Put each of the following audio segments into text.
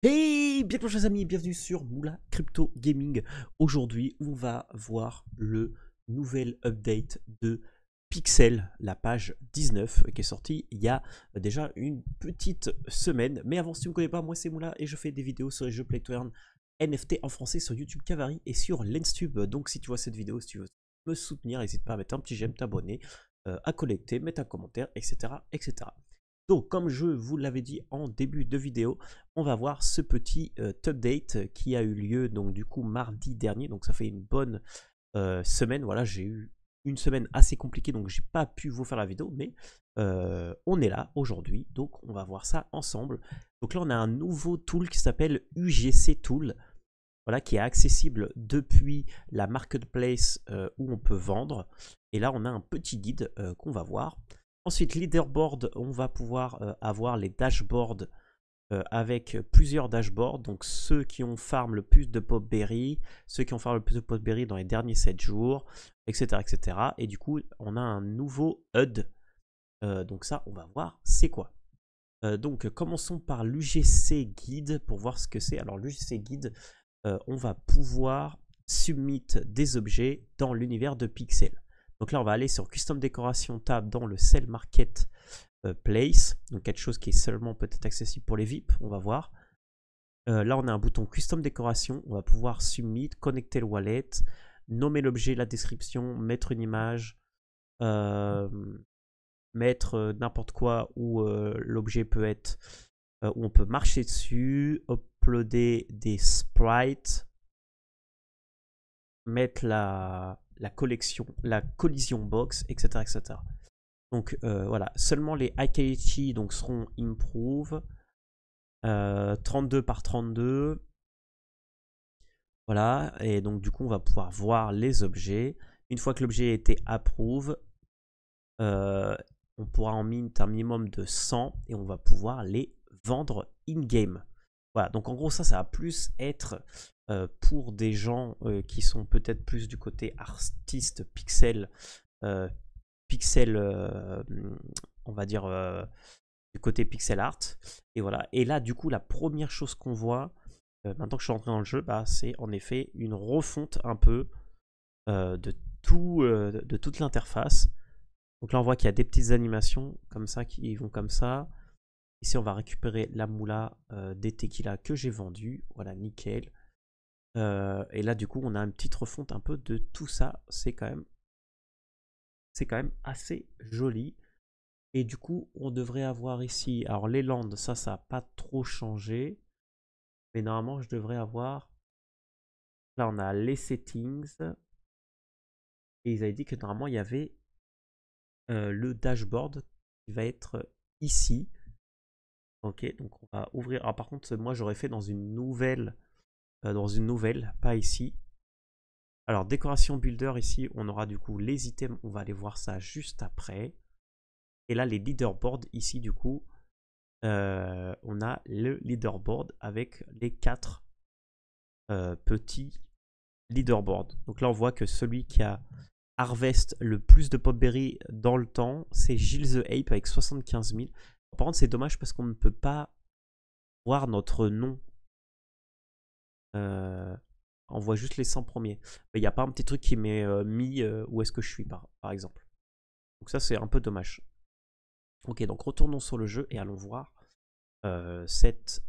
Hey, bien bonjour les amis, bienvenue sur Moula Crypto Gaming. Aujourd'hui, on va voir le nouvel update de Pixel, la page 19, qui est sortie il y a déjà une petite semaine. Mais avant, si vous ne me connaissez pas, moi c'est Moula et je fais des vidéos sur les jeux Play to Earn NFT en français sur YouTube Kavari et sur Lenstube. Donc si tu vois cette vidéo, si tu veux me soutenir, n'hésite pas à mettre un petit j'aime, t'abonner, à collecter, mettre un commentaire, etc. etc. Donc, comme je vous l'avais dit en début de vidéo, on va voir ce petit update qui a eu lieu donc du coup mardi dernier. Donc ça fait une bonne semaine. Voilà, j'ai eu une semaine assez compliquée, donc j'ai pas pu vous faire la vidéo, mais on est là aujourd'hui, donc on va voir ça ensemble. Donc là, on a un nouveau tool qui s'appelle UGC Tool. Voilà, qui est accessible depuis la marketplace où on peut vendre. Et là, on a un petit guide qu'on va voir. Ensuite, leaderboard, on va pouvoir avoir les dashboards avec plusieurs dashboards. Donc, ceux qui ont farm le plus de Popberry, ceux qui ont farm le plus de Popberry dans les derniers 7 jours, etc., etc. Et du coup, on a un nouveau HUD. Donc ça, on va voir c'est quoi. Donc, commençons par l'UGC Guide pour voir ce que c'est. Alors, l'UGC Guide, on va pouvoir submit des objets dans l'univers de Pixel. Donc là, on va aller sur Custom Décoration Tab dans le Sell Market Place. Donc quelque chose qui est seulement peut-être accessible pour les VIP, on va voir. Là, on a un bouton Custom Décoration. On va pouvoir submit, connecter le wallet, nommer l'objet, la description, mettre une image, mettre n'importe quoi où l'objet peut être, où on peut marcher dessus, uploader des sprites, mettre la collision box, etc. etc. Donc voilà, seulement les high quality donc, seront improve. 32 par 32. Voilà, et donc du coup on va pouvoir voir les objets. Une fois que l'objet a été approve, on pourra en mint un minimum de 100 et on va pouvoir les vendre in-game. Voilà, donc en gros ça va plus être pour des gens qui sont peut-être plus du côté artiste pixel, pixel on va dire du côté pixel art. Et voilà, et là du coup la première chose qu'on voit, maintenant que je suis rentré dans le jeu, bah, c'est en effet une refonte un peu de toute l'interface. Donc là on voit qu'il y a des petites animations comme ça qui vont comme ça. Ici on va récupérer la moula des tequila que j'ai vendu. Voilà, nickel. Et là du coup on a une petite refonte un peu de tout ça. C'est quand même assez joli. Et du coup on devrait avoir ici, alors les landes, ça n'a pas trop changé. Mais normalement je devrais avoir, là on a les settings. Et ils avaient dit que normalement il y avait le dashboard qui va être ici. Ok, donc on va ouvrir. Alors par contre, moi j'aurais fait dans une nouvelle, pas ici. Alors décoration builder ici, on aura du coup les items, on va aller voir ça juste après. Et là les leaderboards ici du coup, on a le leaderboard avec les 4 petits leaderboards. Donc là on voit que celui qui a harvest le plus de Popberry dans le temps, c'est Gilles the Ape avec 75 000. Par contre, c'est dommage parce qu'on ne peut pas voir notre nom. On voit juste les 100 premiers. Il n'y a pas un petit truc qui m'est mis où est-ce que je suis, par exemple. Donc ça, c'est un peu dommage. Ok, donc retournons sur le jeu et allons voir cette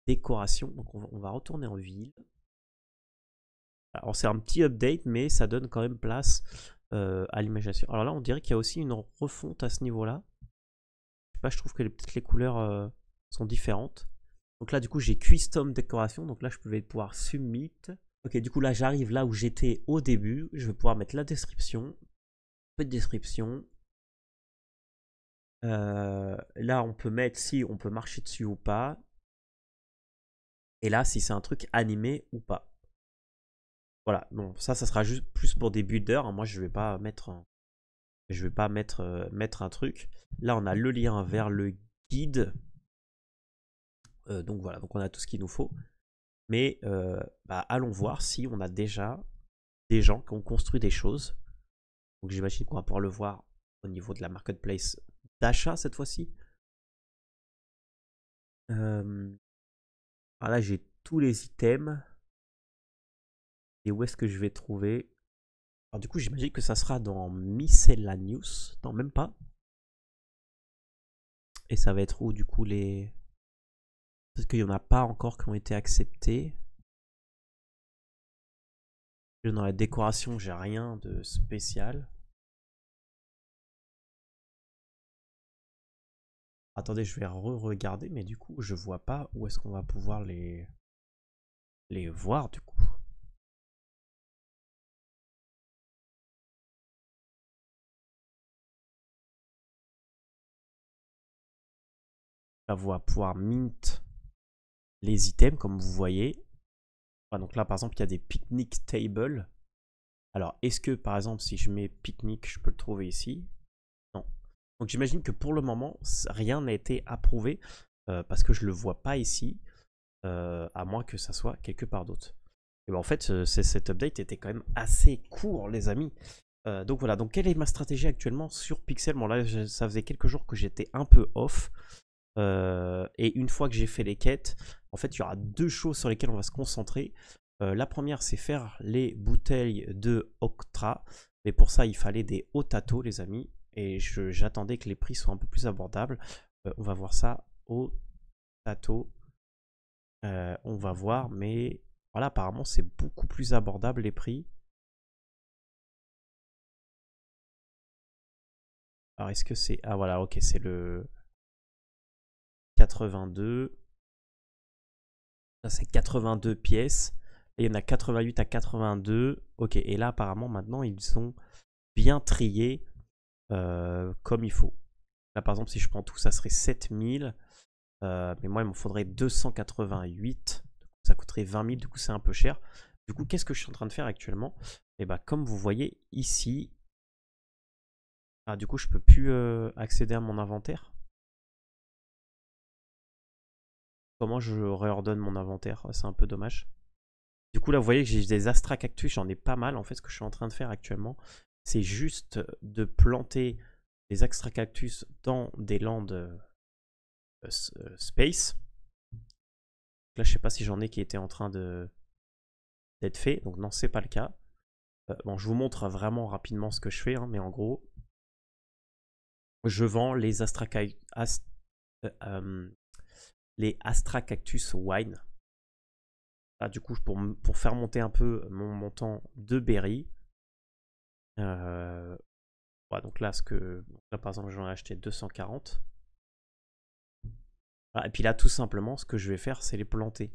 décoration. Donc on va retourner en ville. Alors c'est un petit update, mais ça donne quand même place à l'imagination. Alors là, on dirait qu'il y a aussi une refonte à ce niveau-là. Je sais pas, je trouve que peut-être les couleurs sont différentes. Donc là, du coup, j'ai custom décoration. Donc là, je vais pouvoir submit. Ok, du coup, là, j'arrive là où j'étais au début. Je vais pouvoir mettre la description. Peu de description. Là, on peut mettre si on peut marcher dessus ou pas. Et là, si c'est un truc animé ou pas. Voilà, bon, ça sera juste plus pour des builders. Moi, je vais pas mettre mettre un truc. Là, on a le lien vers le guide. Donc voilà, donc on a tout ce qu'il nous faut. Mais allons voir si on a déjà des gens qui ont construit des choses. Donc j'imagine qu'on va pouvoir le voir au niveau de la marketplace d'achat cette fois-ci. Ah là, j'ai tous les items. Et où est-ce que je vais trouver? Alors du coup, j'imagine que ça sera dans Miscellaneous. Non, même pas. Et ça va être où du coup les... Peut-être qu'il n'y en a pas encore qui ont été acceptés. Dans la décoration, j'ai rien de spécial. Attendez, je vais re-regarder, mais du coup, je vois pas où est-ce qu'on va pouvoir les voir du coup. Là, on va pouvoir mint les items, comme vous voyez. Ah, donc là, par exemple, il y a des picnic tables. Alors, est-ce que, par exemple, si je mets pique-nique, je peux le trouver ici? Non. Donc, j'imagine que pour le moment, rien n'a été approuvé parce que je ne le vois pas ici, à moins que ça soit quelque part d'autre. Et ben, en fait, cet update était quand même assez court, les amis. Donc voilà, donc quelle est ma stratégie actuellement sur Pixel? Bon, là, ça faisait quelques jours que j'étais un peu off. Et une fois que j'ai fait les quêtes, en fait, il y aura deux choses sur lesquelles on va se concentrer. La première, c'est faire les bouteilles de Octra. Mais pour ça, il fallait des Otato, les amis. Et j'attendais que les prix soient un peu plus abordables. On va voir ça Otato. On va voir, mais voilà, apparemment, c'est beaucoup plus abordable les prix. Alors, est-ce que c'est... Ah voilà, ok, c'est le 82. Ça, c'est 82 pièces. Et il y en a 88 à 82. Ok, et là, apparemment, maintenant, ils sont bien triés comme il faut. Là, par exemple, si je prends tout, ça serait 7000. Mais moi, il me faudrait 288. Ça coûterait 20 000. Du coup, c'est un peu cher. Du coup, qu'est-ce que je suis en train de faire actuellement? Et bah, comme vous voyez ici... Ah, du coup, je peux plus accéder à mon inventaire. Comment je réordonne mon inventaire? C'est un peu dommage. Du coup, là, vous voyez que j'ai des Astra Cactus, j'en ai pas mal. En fait, ce que je suis en train de faire actuellement, c'est juste de planter des Astra Cactus dans des landes space. Là, je sais pas si j'en ai qui étaient en train d'être fait. Donc, non, c'est pas le cas. Bon, je vous montre vraiment rapidement ce que je fais, hein, mais en gros, je vends les Astra Cactus Wine. Là, du coup, pour faire monter un peu mon montant de berry. Ouais, donc là, là, par exemple, j'en ai acheté 240. Voilà, et puis là, tout simplement, ce que je vais faire, c'est les planter.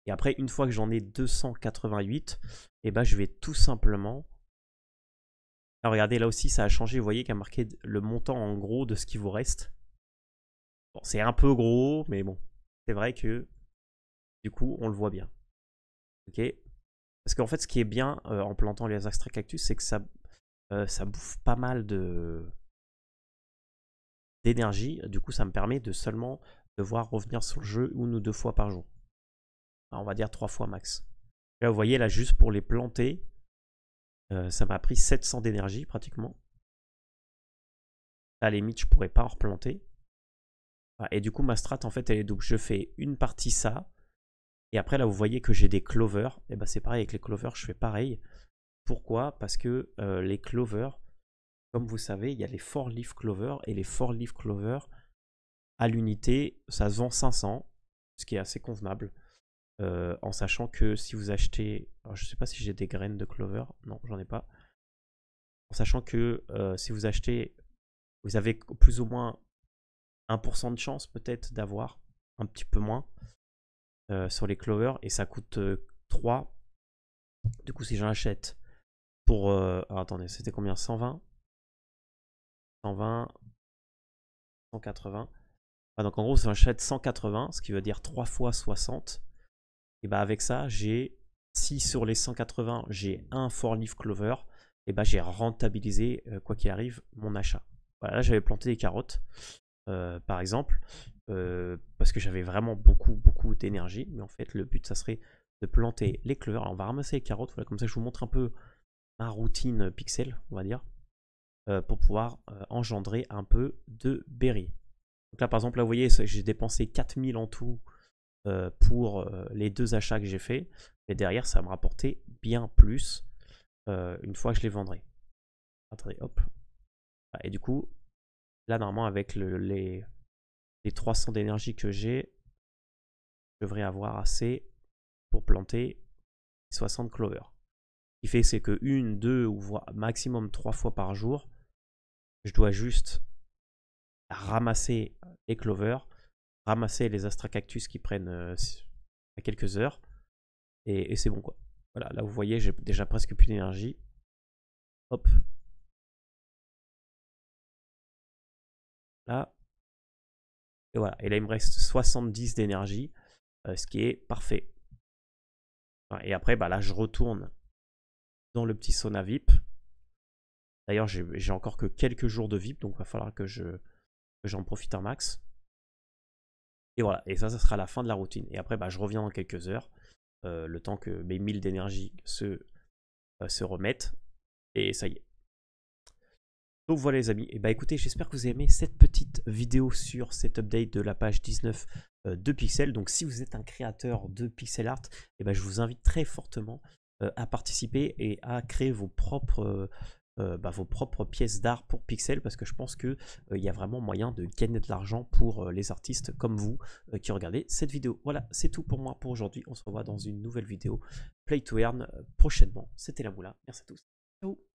Et après, une fois que j'en ai 288, et ben, je vais tout simplement... Ah, regardez, là aussi, ça a changé. Vous voyez qu'il y a marqué le montant en gros de ce qui vous reste. Bon, c'est un peu gros, mais bon. C'est vrai que, du coup, on le voit bien. Ok. Parce qu'en fait, ce qui est bien en plantant les Astra Cactus, c'est que ça bouffe pas mal d'énergie. Du coup, ça me permet de seulement devoir revenir sur le jeu 1 ou 2 fois par jour. Enfin, on va dire 3 fois max. Là, vous voyez, là, juste pour les planter, ça m'a pris 700 d'énergie pratiquement. À la limite, je pourrais pas en replanter. Et du coup, ma strat, en fait, elle est double. Je fais une partie ça. Et après, là, vous voyez que j'ai des clovers. Et ben, c'est pareil avec les clovers, je fais pareil. Pourquoi? Parce que les clovers, comme vous savez, il y a les 4-leaf clovers. Et les 4-leaf clovers, à l'unité, ça se vend 500. Ce qui est assez convenable. En sachant que si vous achetez... Alors, je ne sais pas si j'ai des graines de clover. Non, j'en ai pas. En sachant que si vous achetez... Vous avez plus ou moins 1% de chance peut-être d'avoir. Un petit peu moins. Sur les clovers. Et ça coûte 3. Du coup, si j'en achète pour... alors, attendez, c'était combien? 120 120 180. Ah, donc en gros, si j'achète 180, ce qui veut dire 3 fois 60. Et bah avec ça, j'ai... Si sur les 180, j'ai un 4-leaf clover, et bah j'ai rentabilisé, quoi qu'il arrive, mon achat. Voilà, là j'avais planté des carottes, par exemple, parce que j'avais vraiment beaucoup d'énergie. Mais en fait, le but, ça serait de planter les clovers. Alors, on va ramasser les carottes, voilà, comme ça je vous montre un peu ma routine pixel, on va dire, pour pouvoir engendrer un peu de berry. Donc là, par exemple, là, vous voyez, j'ai dépensé 4000 en tout pour les 2 achats que j'ai fait. Mais derrière, ça va me rapporter bien plus une fois que je les vendrai. Attendez, hop. Et du coup, là, normalement, avec les 300 d'énergie que j'ai, je devrais avoir assez pour planter 60 clovers. Ce qui fait c'est que 1, 2 ou voire maximum 3 fois par jour, je dois juste ramasser les clovers, ramasser les astracactus qui prennent à quelques heures, et c'est bon quoi. Voilà, là vous voyez, j'ai déjà presque plus d'énergie. Hop. Là. Et voilà, et là il me reste 70 d'énergie, ce qui est parfait. Et après, bah là je retourne dans le petit sauna VIP. D'ailleurs, j'ai encore que quelques jours de VIP, donc il va falloir que j'en profite un max. Et voilà, et ça sera la fin de la routine. Et après, bah, je reviens dans quelques heures, le temps que mes 1000 d'énergie se remettent. Et ça y est. Donc voilà les amis, et bah écoutez, j'espère que vous avez aimé cette petite vidéo sur cet update de la page 19 de Pixel. Donc si vous êtes un créateur de pixel art, et bah, je vous invite très fortement à participer et à créer vos propres pièces d'art pour Pixel, parce que je pense qu'il y a vraiment moyen de gagner de l'argent pour les artistes comme vous qui regardez cette vidéo. Voilà, c'est tout pour moi pour aujourd'hui. On se revoit dans une nouvelle vidéo Play to Earn prochainement. C'était la Moula. Merci à tous. Ciao.